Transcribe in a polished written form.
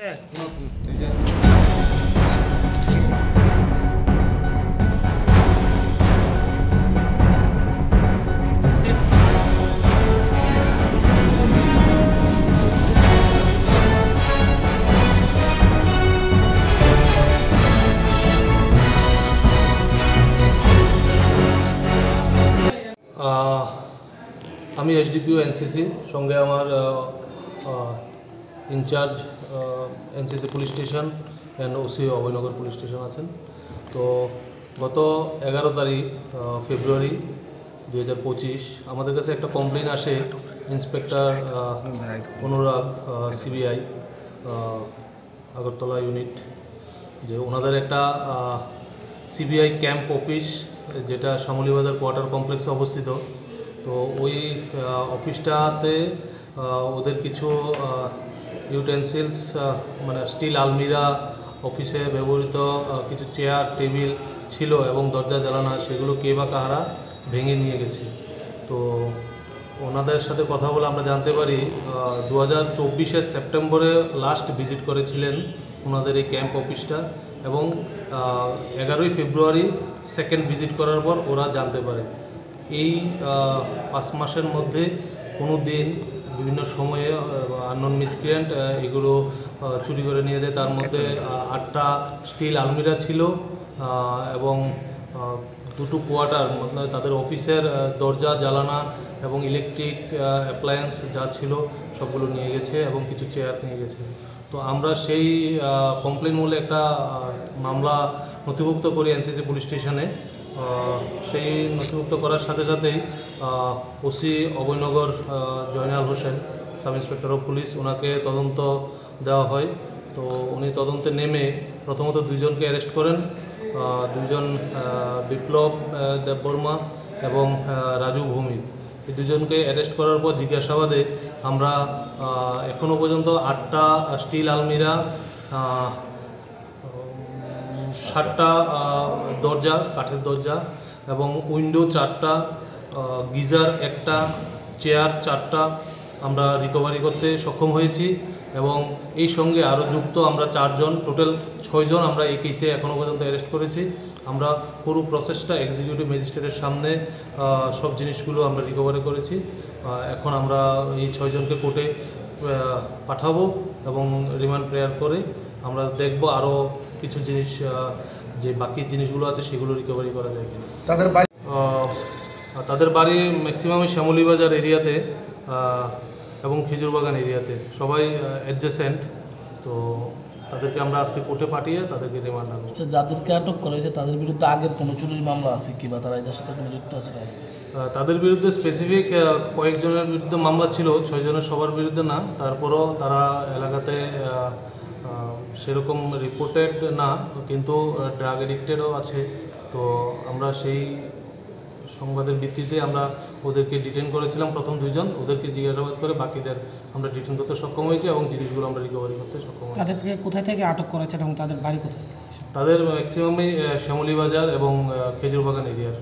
আমি SDPO NCC সঙ্গে আমার incharge NCC police station and OC Abhaynagar police station আছেন। তো গত 11 তারিখ ফেব্রুয়ারি 2025 আমাদের কাছে একটা কমপ্লেন আসে ইন্সপেক্টর অনুরাগ সিবিআই আগরতলা ইউনিট, যে ওনাদের একটা সিবিআই ক্যাম্প অফিস যেটা শ্যামলীবাজার কোয়ার্টার কমপ্লেক্সে অবস্থিত। তো ওই অফিসটাতে ওদের কিছু ইউটেন্সিলস মানে স্টিল আলমিরা, অফিসে ব্যবহৃত কিছু চেয়ার টেবিল ছিল এবং দরজা জ্বালানা, সেগুলো কে বা কাহারা ভেঙে নিয়ে গেছে। তো ওনাদের সাথে কথা বলে আমরা জানতে পারি 2024 সেপ্টেম্বরে লাস্ট ভিজিট করেছিলেন ওনাদের এই ক্যাম্প অফিসটা, এবং 11 ফেব্রুয়ারি সেকেন্ড ভিজিট করার পর ওরা জানতে পারে এই 5 মাসের মধ্যে কোনো দিন বিভিন্ন সময়ে আননোন মিসক্রিয়েন্ট এগুলো চুরি করে নিয়ে যায়। তার মধ্যে 8টা স্টিল আলমিরা ছিল এবং 2টো কোয়ার্টার, মানে তাদের অফিসের দরজা জ্বালানা এবং ইলেকট্রিক অ্যাপ্লায়েন্স যা ছিল সবগুলো নিয়ে গেছে এবং কিছু চেয়ার নিয়ে গেছে। তো আমরা সেই কমপ্লেন মূলে একটা মামলা নথিভুক্ত করি এনসিসি পুলিশ স্টেশনে। সেই নথিভুক্ত করার সাথে সাথেই OC Abhaynagar Joynal Hossain, sub inspector of police, ওনাকে তদন্ত দেওয়া হয়। তো উনি তদন্তে নেমে প্রথমত 2জনকে অ্যারেস্ট করেন, 2জন বিপ্লব দেববর্মা এবং রাজু ভৌমিক। এই 2জনকে অ্যারেস্ট করার পর জিজ্ঞাসাবাদে আমরা এখনও পর্যন্ত 8টা স্টিল আলমিরা, 7টা দরজা, কাঠের দরজা এবং উইন্ডো 4টা, গিজার 1টা, চেয়ার 4টা আমরা রিকভারি করতে সক্ষম হয়েছি। এবং এই সঙ্গে আরও যুক্ত আমরা 4জন, টোটাল 6জন আমরা এই কেসে এখনও পর্যন্ত অ্যারেস্ট করেছি। আমরা পুরো প্রসেসটা এক্সিকিউটিভ ম্যাজিস্ট্রেটের সামনে সব জিনিসগুলো আমরা রিকভারি করেছি। এখন আমরা এই 6জনকে কোর্টে পাঠাবো এবং রিমান্ড প্রেয়ার করে আমরা দেখব আরও কিছু জিনিস, যে বাকি জিনিসগুলো আছে সেগুলো রিকভারি করা যায় কিনা। তাদের বাড়ি ম্যাক্সিমামই শ্যামলীবাজার এরিয়াতে এবং খেজুরবাগান এরিয়াতে, সবাই অ্যাডজেসেন্ট। তো তাদেরকে আমরা আজকে কোর্টে পাঠিয়ে তাদেরকে রিমান্ড আনবো। যাদেরকে আটক করা হয়েছে তাদের বিরুদ্ধে আগের কোনো চুরির মামলা আছে কি, বা তারা এদের সাথে কোনো যুক্ত আছে? তাদের বিরুদ্ধে স্পেসিফিক কয়েকজনের বিরুদ্ধে মামলা ছিল, 6জনের সবার বিরুদ্ধে না। তারপরও তারা এলাকাতে সেরকম রিপোর্টেড না, কিন্তু ড্রাগ এডিক্টেডও আছে। তো আমরা সেই সংবাদের ভিত্তিতে আমরা ওদেরকে ডিটেন করেছিলাম। প্রথম 2জন, ওদেরকে জিজ্ঞাসাবাদ করে বাকিদের আমরা ডিটেন করতে সক্ষম হয়েছি এবং জিনিসগুলো আমরা রিকভারি করতে সক্ষম হয়েছি। তাদেরকে কোথায় থেকে আটক করেছেন এবং তাদের বাড়ি কোথায়? তাদের ম্যাক্সিমামই শ্যামলীবাজার এবং খেজুরবাগান এরিয়ার।